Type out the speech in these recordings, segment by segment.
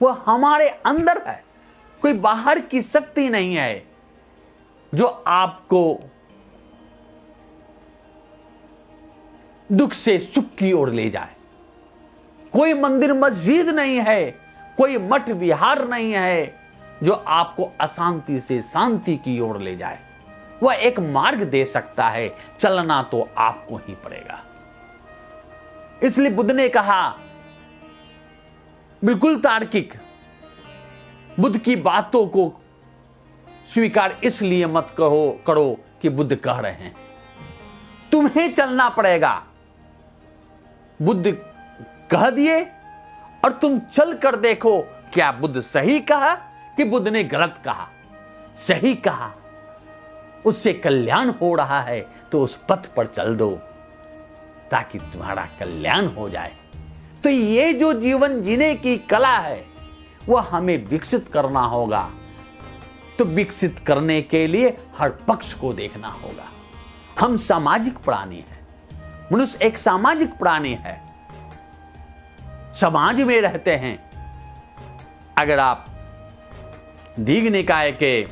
वो हमारे अंदर है। कोई बाहर की शक्ति नहीं है जो आपको दुख से सुख की ओर ले जाए। कोई मंदिर मस्जिद नहीं है, कोई मठ विहार नहीं है जो आपको अशांति से शांति की ओर ले जाए। वह एक मार्ग दे सकता है, चलना तो आपको ही पड़ेगा। इसलिए बुद्ध ने कहा, बिल्कुल तार्किक, बुद्ध की बातों को स्वीकार इसलिए मत करो कि बुद्ध कह रहे हैं, तुम्हें चलना पड़ेगा। बुद्ध कह दिए और तुम चल कर देखो, क्या बुद्ध सही कहा कि बुद्ध ने गलत कहा? सही कहा, उससे कल्याण हो रहा है तो उस पथ पर चल दो ताकि तुम्हारा कल्याण हो जाए। तो ये जो जीवन जीने की कला है वह हमें विकसित करना होगा। तो विकसित करने के लिए हर पक्ष को देखना होगा। हम सामाजिक प्राणी हैं, मनुष्य एक सामाजिक प्राणी है, समाज में रहते हैं। अगर आप दीघ निकाय के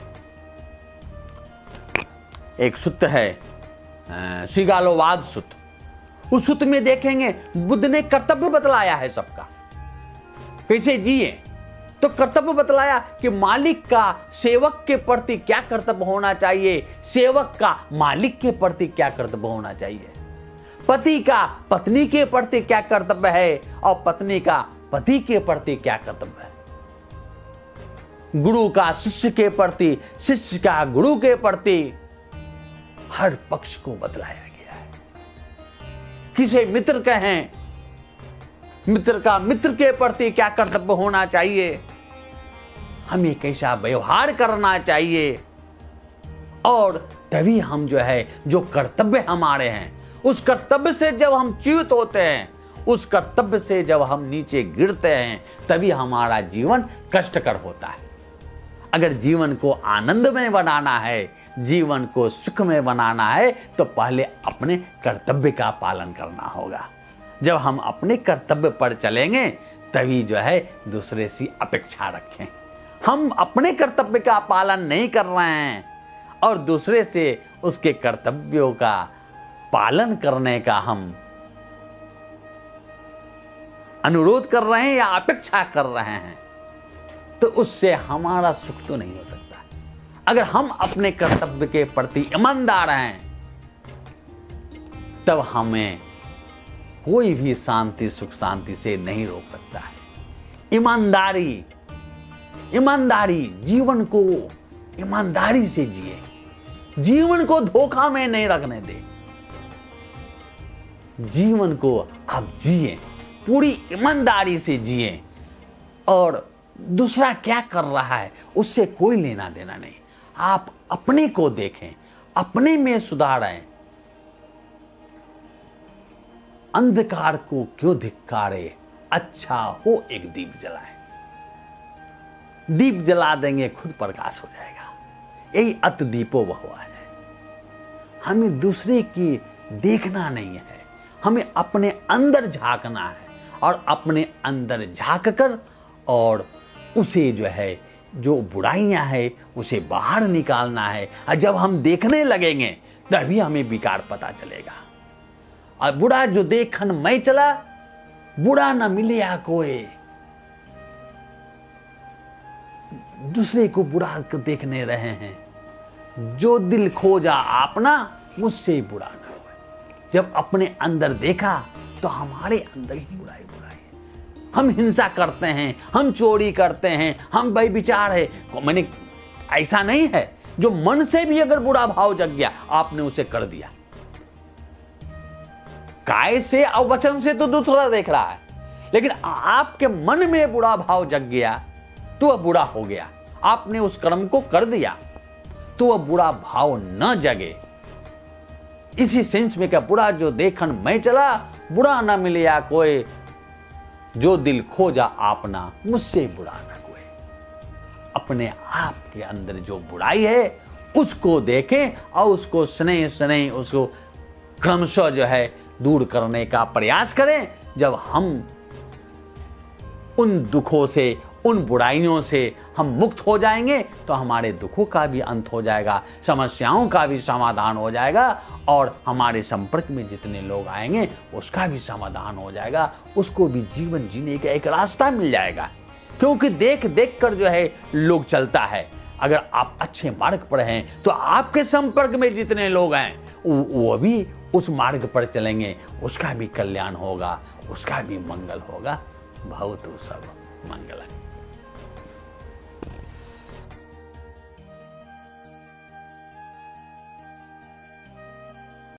एक सूत्र है श्रीगालोवाद सूत्र, उस सूत्र में देखेंगे बुद्ध ने कर्तव्य बतलाया है सबका, कैसे जिए। तो कर्तव्य बतलाया कि मालिक का सेवक के प्रति क्या कर्तव्य होना चाहिए, सेवक का मालिक के प्रति क्या कर्तव्य होना चाहिए, पति का पत्नी के प्रति क्या कर्तव्य है और पत्नी का पति के प्रति क्या कर्तव्य है, गुरु का शिष्य के प्रति, शिष्य का गुरु के प्रति, हर पक्ष को बतलाया गया है। किसे मित्र कहें, मित्र का मित्र के प्रति क्या कर्तव्य होना चाहिए, हमें कैसा व्यवहार करना चाहिए। और तभी हम जो है, जो कर्तव्य हमारे हैं, उस कर्तव्य से जब हम च्युत होते हैं, उस कर्तव्य से जब हम नीचे गिरते हैं, तभी हमारा जीवन कष्टकर होता है। अगर जीवन को आनंद में बनाना है, जीवन को सुख में बनाना है, तो पहले अपने कर्तव्य का पालन करना होगा। जब हम अपने कर्तव्य पर चलेंगे तभी जो है दूसरे से अपेक्षा रखें। हम अपने कर्तव्य का पालन नहीं कर रहे हैं और दूसरे से उसके कर्तव्यों का पालन करने का हम अनुरोध कर रहे हैं या अपेक्षा कर रहे हैं, तो उससे हमारा सुख तो नहीं हो सकता। अगर हम अपने कर्तव्य के प्रति ईमानदार हैं, तब हमें कोई भी शांति सुख शांति से नहीं रोक सकता है। ईमानदारी, ईमानदारी, जीवन को ईमानदारी से जिए, जीवन को धोखा में नहीं रखने दे, जीवन को आप जिए, पूरी ईमानदारी से जिए। और दूसरा क्या कर रहा है उससे कोई लेना देना नहीं। आप अपने को देखें, अपने में सुधारें। अंधकार को क्यों धिक्कारे, अच्छा हो एक दीप जलाएं। दीप जला देंगे खुद प्रकाश हो जाएगा। यही अत दीपो बहु है। हमें दूसरे की देखना नहीं है, हमें अपने अंदर झांकना है और अपने अंदर झांक कर और उसे जो है, जो बुराइयां है उसे बाहर निकालना है। और जब हम देखने लगेंगे तभी हमें विकार पता चलेगा। और बुरा जो देखन मैं चला, बुरा न मिलिया कोई। दूसरे को बुरा देखने रहे हैं, जो दिल खोजा आपना मुझसे बुरा ना हो। जब अपने अंदर देखा तो हमारे अंदर ही बुराई बुराई है। हम हिंसा करते हैं, हम चोरी करते हैं, हम बेविचार है। मैंने ऐसा नहीं है, जो मन से भी अगर बुरा भाव जग गया आपने उसे कर दिया। काय से और वचन से तो दूसरा देख रहा है, लेकिन आपके मन में बुरा भाव जग गया तो वह बुरा हो गया। आपने उस कर्म को कर दिया तो वह बुरा भाव न जगे। इसी सेंस में क्या, बुरा जो देखन मैं चला, बुरा ना मिलिया कोई, जो दिल खोजा आपना मुझसे बुरा ना कोई। अपने आप के अंदर जो बुराई है उसको देखें और उसको स्नेह स्नेह उसको क्रमशः जो है दूर करने का प्रयास करें। जब हम उन दुखों से, उन बुराइयों से हम मुक्त हो जाएंगे तो हमारे दुखों का भी अंत हो जाएगा, समस्याओं का भी समाधान हो जाएगा और हमारे संपर्क में जितने लोग आएंगे उसका भी समाधान हो जाएगा, उसको भी जीवन जीने का एक रास्ता मिल जाएगा। क्योंकि देख देख कर जो है लोग चलता है। अगर आप अच्छे मार्ग पर हैं तो आपके संपर्क में जितने लोग हैं वो भी उस मार्ग पर चलेंगे, उसका भी कल्याण होगा, उसका भी मंगल होगा। भवतु सब मंगलम्।